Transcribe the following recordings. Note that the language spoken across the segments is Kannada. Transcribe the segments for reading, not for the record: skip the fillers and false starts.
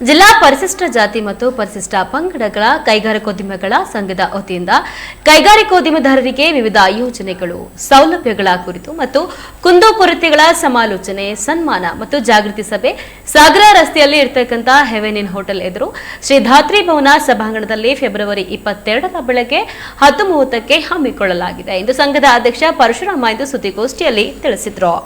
ಜಿಲ್ಲಾ ಪರಿಶಿಷ್ಟ ಜಾತಿ ಮತ್ತು ಪರಿಶಿಷ್ಟ ಪಂಗಡಗಳ ಕೈಗಾರಿಕೋದ್ಯಮಿಗಳ ಸಂಘದ ವತಿಯಿಂದ ಕೈಗಾರಿಕೋದ್ಯಮದಾರರಿಗೆ ವಿವಿಧ ಯೋಜನೆಗಳು ಸೌಲಭ್ಯಗಳ ಕುರಿತು ಮತ್ತು ಕುಂದುಕೊರತೆಗಳ ಸಮಾಲೋಚನೆ ಸನ್ಮಾನ ಮತ್ತು ಜಾಗೃತಿ ಸಭೆ ಸಾಗರ ರಸ್ತೆಯಲ್ಲಿ ಇರತಕ್ಕಂತ ಹೆವೆನ್ ಇನ್ ಹೋಟೆಲ್ ಎದುರು ಶ್ರೀ ಧಾತ್ರಿ ಭವನ ಸಭಾಂಗಣದಲ್ಲಿ ಫೆಬ್ರವರಿ 22ರ ಬೆಳಗ್ಗೆ 10:30ಕ್ಕೆ ಹಮ್ಮಿಕೊಳ್ಳಲಾಗಿದೆ ಎಂದು ಸಂಘದ ಅಧ್ಯಕ್ಷ ಪರಶುರಾಮ ಎಂದು ಸುದ್ದಿಗೋಷ್ಠಿಯಲ್ಲಿ ತಿಳಿಸಿದರು.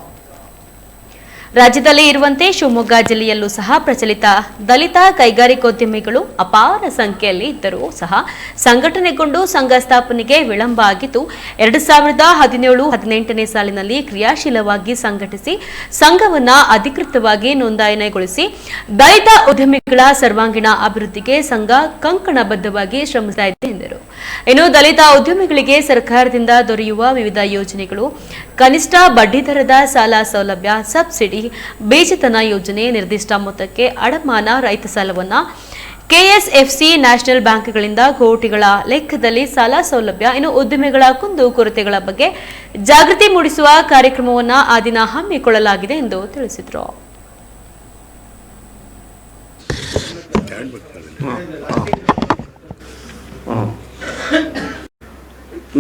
ರಾಜ್ಯದಲ್ಲಿ ಇರುವಂತೆ ಶಿವಮೊಗ್ಗ ಜಿಲ್ಲೆಯಲ್ಲೂ ಸಹ ಪ್ರಚಲಿತ ದಲಿತ ಕೈಗಾರಿಕೋದ್ಯಮಿಗಳು ಅಪಾರ ಸಂಖ್ಯೆಯಲ್ಲಿ ಇದ್ದರೂ ಸಹ ಸಂಘಟನೆಗೊಂಡು ಸಂಘ ಸ್ಥಾಪನೆಗೆ ವಿಳಂಬ ಆಗಿದ್ದು 2017-18ನೇ ಸಾಲಿನಲ್ಲಿ ಕ್ರಿಯಾಶೀಲವಾಗಿ ಸಂಘಟಿಸಿ ಸಂಘವನ್ನ ಅಧಿಕೃತವಾಗಿ ನೋಂದಾಯಣೆಗೊಳಿಸಿ ದಲಿತ ಉದ್ಯಮಿಗಳ ಸರ್ವಾಂಗೀಣ ಅಭಿವೃದ್ಧಿಗೆ ಸಂಘ ಕಂಕಣಬದ್ಧವಾಗಿ ಶ್ರಮಿಸುತ್ತಾ ಇದೆ ಎಂದರು. ಇನ್ನು ದಲಿತ ಉದ್ಯಮಿಗಳಿಗೆ ಸರ್ಕಾರದಿಂದ ದೊರೆಯುವ ವಿವಿಧ ಯೋಜನೆಗಳು ಕನಿಷ್ಠ ಬಡ್ಡಿದರದ ಸಾಲ ಸೌಲಭ್ಯ ಸಬ್ಸಿಡಿ ಬೀಜತನ ಯೋಜನೆ ನಿರ್ದಿಷ್ಟ ಮೊತ್ತಕ್ಕೆ ಅಡಮಾನ ರೈತ ಸಾಲವನ್ನ ಕೆಎಸ್ಎಫ್ಸಿ ನ್ಯಾಷನಲ್ ಬ್ಯಾಂಕ್ಗಳಿಂದ ಕೋಟಿಗಳ ಲೆಕ್ಕದಲ್ಲಿ ಸಾಲ ಸೌಲಭ್ಯ ಇನ್ನು ಉದ್ಯಮಿಗಳ ಕುಂದು ಕೊರತೆಗಳ ಬಗ್ಗೆ ಜಾಗೃತಿ ಮೂಡಿಸುವ ಕಾರ್ಯಕ್ರಮವನ್ನು ಆ ದಿನ ಹಮ್ಮಿಕೊಳ್ಳಲಾಗಿದೆ ಎಂದು ತಿಳಿಸಿದರು.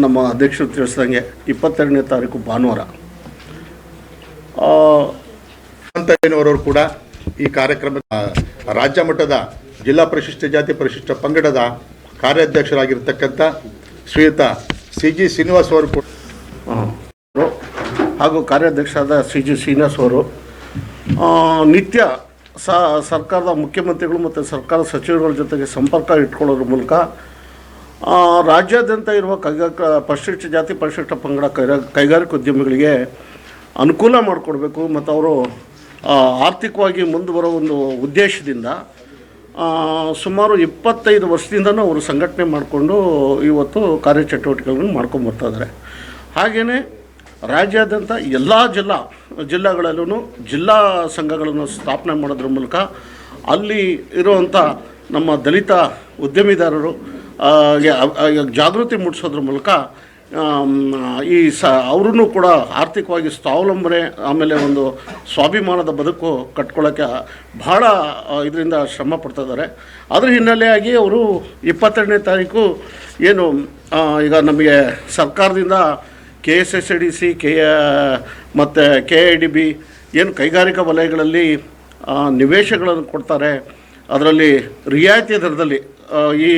ನಮ್ಮ ಅಧ್ಯಕ್ಷರು ತಿಳಿಸಿದಂಗೆ 22ನೇ ತಾರೀಕು ಭಾನುವಾರ ಅಂತೇನವರು ಕೂಡ ಈ ಕಾರ್ಯಕ್ರಮ ರಾಜ್ಯ ಮಟ್ಟದ ಜಿಲ್ಲಾ ಪರಿಶಿಷ್ಟ ಜಾತಿ ಪರಿಶಿಷ್ಟ ಪಂಗಡದ ಕಾರ್ಯಾಧ್ಯಕ್ಷರಾಗಿರ್ತಕ್ಕಂಥ ಶ್ರೀಯುತ CG ಶ್ರೀನಿವಾಸ್ ಅವರು ಕೂಡ ಹಾಗೂ ಕಾರ್ಯಾಧ್ಯಕ್ಷರಾದ CG ಶ್ರೀನಿವಾಸ್ ಅವರು ನಿತ್ಯ ಸರ್ಕಾರದ ಮುಖ್ಯಮಂತ್ರಿಗಳು ಮತ್ತು ಸರ್ಕಾರದ ಸಚಿವರುಗಳ ಜೊತೆಗೆ ಸಂಪರ್ಕ ಇಟ್ಕೊಳ್ಳೋದ್ರ ಮೂಲಕ ರಾಜ್ಯಾದ್ಯಂತ ಇರುವ ಪರಿಶಿಷ್ಟ ಜಾತಿ ಪರಿಶಿಷ್ಟ ಪಂಗಡ ಕೈಗಾರಿಕೋದ್ಯಮಿಗಳಿಗೆ ಅನುಕೂಲ ಮಾಡಿಕೊಡ್ಬೇಕು ಮತ್ತು ಅವರು ಆರ್ಥಿಕವಾಗಿ ಮುಂದೆ ಬರೋ ಒಂದು ಉದ್ದೇಶದಿಂದ ಸುಮಾರು 25 ವರ್ಷದಿಂದನೂ ಅವರು ಸಂಘಟನೆ ಮಾಡಿಕೊಂಡು ಇವತ್ತು ಕಾರ್ಯಚಟುವಟಿಕೆಗಳನ್ನು ಮಾಡ್ಕೊಂಬರ್ತಾ ಇದ್ದಾರೆ. ಹಾಗೆಯೇ ರಾಜ್ಯಾದ್ಯಂತ ಎಲ್ಲ ಜಿಲ್ಲೆಗಳಲ್ಲೂ ಜಿಲ್ಲಾ ಸಂಘಗಳನ್ನು ಸ್ಥಾಪನೆ ಮಾಡೋದ್ರ ಮೂಲಕ ಅಲ್ಲಿ ಇರುವಂಥ ನಮ್ಮ ದಲಿತ ಉದ್ಯಮಿದಾರರು ಜಾಗೃತಿ ಮೂಡಿಸೋದ್ರ ಮೂಲಕ ಅವರೂ ಕೂಡ ಆರ್ಥಿಕವಾಗಿ ಸ್ವಾವಲಂಬನೆ ಆಮೇಲೆ ಒಂದು ಸ್ವಾಭಿಮಾನದ ಬದುಕು ಕಟ್ಕೊಳ್ಳೋಕ್ಕೆ ಬಹಳ ಇದರಿಂದ ಶ್ರಮ ಪಡ್ತಾ ಇದ್ದಾರೆ. ಅದರ ಹಿನ್ನೆಲೆಯಾಗಿ ಅವರು 22ನೇ ತಾರೀಕು ಏನು ಈಗ ನಮಗೆ ಸರ್ಕಾರದಿಂದ KSSIDC ಮತ್ತು KIDB ಏನು ಕೈಗಾರಿಕಾ ವಲಯಗಳಲ್ಲಿ ನಿವೇಶಗಳನ್ನು ಕೊಡ್ತಾರೆ, ಅದರಲ್ಲಿ ರಿಯಾಯಿತಿ ದರದಲ್ಲಿ ಈ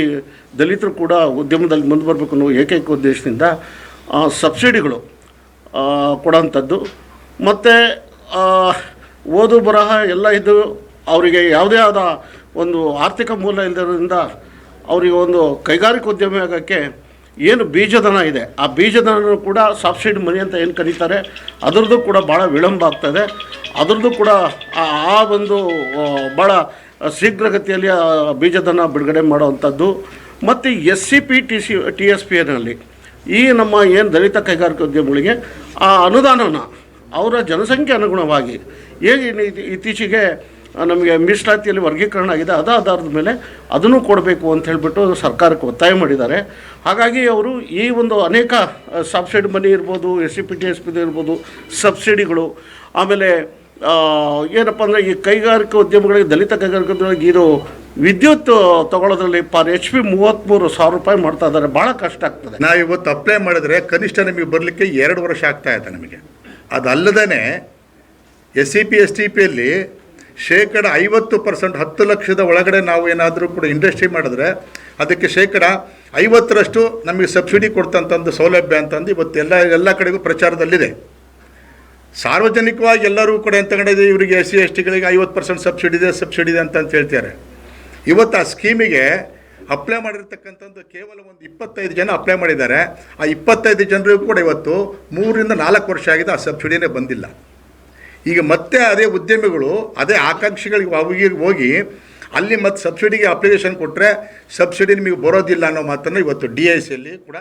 ದಲಿತರು ಕೂಡ ಉದ್ಯಮದಲ್ಲಿ ಮುಂದೆ ಬರಬೇಕು ಅನ್ನೋ ಏಕೈಕ ಉದ್ದೇಶದಿಂದ ಸಬ್ಸಿಡಿಗಳು ಕೊಡೋಂಥದ್ದು ಮತ್ತು ಓದು ಬರಹ ಎಲ್ಲ ಇದ್ದು ಅವರಿಗೆ ಯಾವುದೇ ಆದ ಒಂದು ಆರ್ಥಿಕ ಮೂಲ ಇಲ್ಲದ್ರಿಂದ ಅವರಿಗೆ ಒಂದು ಕೈಗಾರಿಕೋದ್ಯಮಿ ಆಗೋಕ್ಕೆ ಏನು ಬೀಜಧನ ಇದೆ ಆ ಬೀಜಧನ ಕೂಡ ಸಬ್ಸಿಡಿ ಮನಿ ಅಂತ ಏನು ಕರೀತಾರೆ ಅದರದ್ದು ಕೂಡ ಭಾಳ ವಿಳಂಬ ಆಗ್ತದೆ. ಅದರದ್ದು ಕೂಡ ಆ ಒಂದು ಭಾಳ ಶೀಘ್ರಗತಿಯಲ್ಲಿ ಬೀಜಧನ ಬಿಡುಗಡೆ ಮಾಡುವಂಥದ್ದು ಮತ್ತು SCP TSPನಲ್ಲಿ ಈ ನಮ್ಮ ಏನು ದಲಿತ ಕೈಗಾರಿಕೋದ್ಯಮಿಗಳಿಗೆ ಆ ಅನುದಾನವನ್ನು ಅವರ ಜನಸಂಖ್ಯೆ ಅನುಗುಣವಾಗಿ ಹೇಗೆ ಇತ್ತೀಚೆಗೆ ನಮಗೆ ಮೀಸಲಾತಿಯಲ್ಲಿ ವರ್ಗೀಕರಣ ಆಗಿದೆ ಅದ ಆಧಾರದ ಮೇಲೆ ಅದನ್ನು ಕೊಡಬೇಕು ಅಂತ ಹೇಳಿಬಿಟ್ಟು ಸರ್ಕಾರಕ್ಕೆ ಒತ್ತಾಯ ಮಾಡಿದ್ದಾರೆ. ಹಾಗಾಗಿ ಅವರು ಈ ಒಂದು ಅನೇಕ ಸಬ್ಸಿಡಿ ಮನಿ ಇರ್ಬೋದು, SCP TSP ಇರ್ಬೋದು, ಸಬ್ಸಿಡಿಗಳು, ಆಮೇಲೆ ಏನಪ್ಪ ಅಂದರೆ ಈ ಕೈಗಾರಿಕೋದ್ಯಮಿಗಳಿಗೆ ದಲಿತ ಕೈಗಾರಿಕೋದ್ಯಮಿಗಳಿಗೆ ಇದು ವಿದ್ಯುತ್ ತೊಗೊಳೋದ್ರಲ್ಲಿ ಪರ್ HP 33,000 ರೂಪಾಯಿ ಮಾಡ್ತಾ ಇದ್ದಾರೆ. ಭಾಳ ಕಷ್ಟ ಆಗ್ತದೆ. ನಾವು ಇವತ್ತು ಅಪ್ಲೈ ಮಾಡಿದ್ರೆ ಕನಿಷ್ಠ ನಮಗೆ ಬರಲಿಕ್ಕೆ 2 ವರ್ಷ ಆಗ್ತಾ ಇದೆ ನಮಗೆ. ಅದಲ್ಲದೇ SCP STPಯಲ್ಲಿ 50% 10 ಲಕ್ಷದ ಒಳಗಡೆ ನಾವು ಏನಾದರೂ ಕೂಡ ಇಂಡಸ್ಟ್ರಿ ಮಾಡಿದ್ರೆ ಅದಕ್ಕೆ 50% ನಮಗೆ ಸಬ್ಸಿಡಿ ಕೊಡ್ತಂತಂದು ಸೌಲಭ್ಯ ಅಂತಂದು ಇವತ್ತು ಎಲ್ಲ ಕಡೆಗೂ ಪ್ರಚಾರದಲ್ಲಿದೆ. ಸಾರ್ವಜನಿಕವಾಗಿ ಎಲ್ಲರೂ ಕೂಡ ಅಂತ ಕಂಡಿದೆ ಇವರಿಗೆ SC STಗಳಿಗೆ 50% ಸಬ್ಸಿಡಿ ಇದೆ ಅಂತ ಹೇಳ್ತಾರೆ. ಇವತ್ತು ಆ ಸ್ಕೀಮಿಗೆ ಅಪ್ಲೈ ಮಾಡಿರ್ತಕ್ಕಂಥದ್ದು ಕೇವಲ ಒಂದು 25 ಜನ ಅಪ್ಲೈ ಮಾಡಿದ್ದಾರೆ. ಆ 25 ಜನರಿಗೂ ಕೂಡ ಇವತ್ತು 3 ರಿಂದ 4 ವರ್ಷ ಆಗಿದೆ, ಆ ಸಬ್ಸಿಡಿನೇ ಬಂದಿಲ್ಲ. ಈಗ ಮತ್ತೆ ಅದೇ ಉದ್ಯಮಿಗಳು ಅದೇ ಆಕಾಂಕ್ಷಿಗಳಿಗೆ ಹೋಗಿ ಅಲ್ಲಿ ಮತ್ತೆ ಸಬ್ಸಿಡಿಗೆ ಅಪ್ಲಿಕೇಶನ್ ಕೊಟ್ಟರೆ ಸಬ್ಸಿಡಿ ನಿಮಗೆ ಬರೋದಿಲ್ಲ ಅನ್ನೋ ಮಾತನ್ನು ಇವತ್ತು DICಯಲ್ಲಿ ಕೂಡ